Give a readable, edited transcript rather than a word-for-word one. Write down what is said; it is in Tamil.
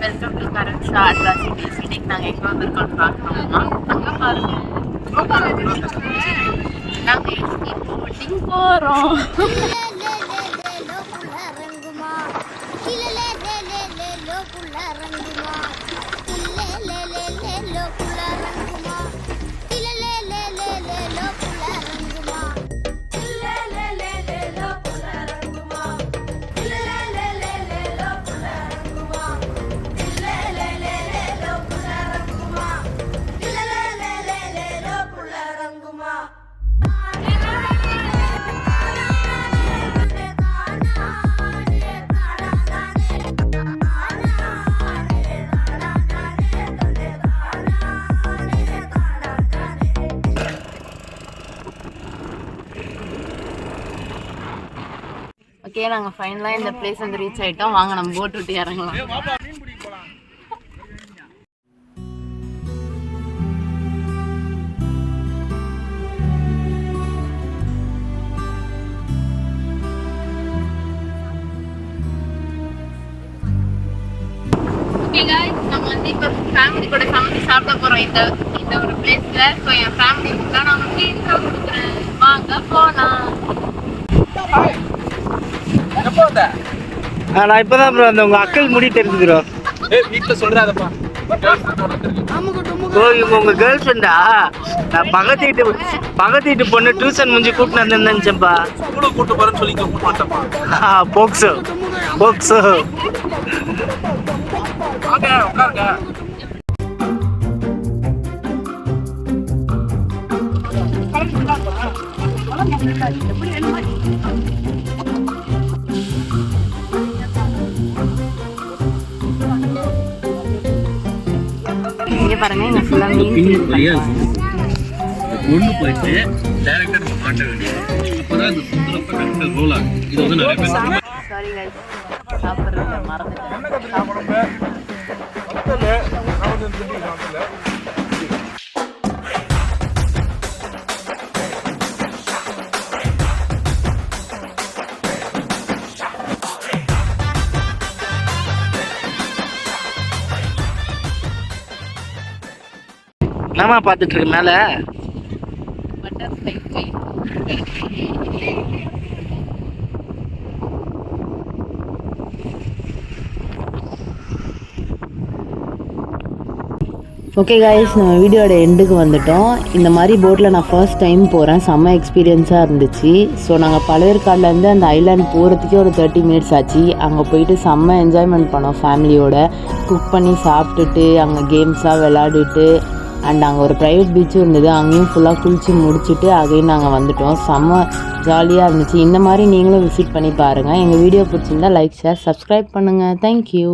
Welcome to கரன்ஷா atrocities. இன்னைக்கு நாங்கள் எங்கே வந்திருக்கோம்னு பார்க்கணும்னா அங்கே பாருங்க, நாங்கள் போட்டிங் போகிறோம். ஓகே, நாங்கள் ஃபைனலாக இந்த பிளேஸ் வந்து ரீச் ஆகிட்டோம். வாங்க நம்ம போட் விட்டு இறங்கலாம். ஓகே காய்ஸ், நம்ம வந்து இப்போ ஃபேமிலி கூட சமைச்சு சாப்பிட போகிறோம் இந்த ஒரு பிளேஸில். ஸோ என் ஃபேமிலிக்கு தான் நான் வந்து இன்ட்ரோ கொடுக்குறேன். வாங்க போகலாம். நான் இப்பதான் ப்ரோ அந்த உங்க அக்கல் முடி தெரிஞ்சுக்கிறோம். வீட்டுல சொல்றாதப்பா. உங்க கேர்ள் ஃப்ரெண்டா? நான் பக்கத்து வீட்டு பொண்ணு டியூஷன் முடிஞ்சு கூப்பிட்டு வந்திருந்தேன்ப்பா. கூட கூட்டு போறேன்னு சொல்லி கூப்பிட்டு மாட்டேன்ப்பா. போக்ஸோ உட்காருங்க. இங்க பாருங்க, இங்க ஃபுல்லா மீன் ஒண்ணு போயிட்டு டைரக்டா நம்ம மாட்ட வேண்டியது. அப்பதான் இந்த சுந்தரப்ப கரெக்டா ரோல் ஆகும். இது வந்து நிறைய பேர் சாரி गाइस, சாப்பிடுறத மறந்துட்டேன். என்னமா பார்த்துட்டு இருக்கு மேல? பட்டர்ஃப்ளை. ஓகே காய்ஸ், நம்ம வீடியோட எண்டுக்கு வந்துட்டோம். இந்த மாதிரி போட்டில் நான் ஃபர்ஸ்ட் டைம் போகிறேன். செம்ம எக்ஸ்பீரியன்ஸாக இருந்துச்சு. ஸோ நாங்கள் பழவேற்காடுலேருந்து அந்த ஐலாண்ட் போகிறதுக்கே ஒரு 30 மினிட்ஸ் ஆச்சு. அங்கே போயிட்டு செம்ம என்ஜாய்மெண்ட் பண்ணோம் ஃபேமிலியோட. குக் பண்ணி சாப்பிட்டுட்டு அங்கே கேம்ஸாக விளையாடிட்டு அண்ட் அங்கே ஒரு ப்ரைவேட் பீச்சும் இருந்தது. அங்கேயும் ஃபுல்லாக குளித்து முடிச்சுட்டு அகைன் நாங்கள் வந்துட்டோம். செம்ம ஜாலியாக இருந்துச்சு. இந்த மாதிரி நீங்களும் விசிட் பண்ணி பாருங்கள். எங்கள் வீடியோ பிடிச்சிருந்தா லைக், ஷேர், சப்ஸ்கிரைப் பண்ணுங்கள். தேங்க்யூ.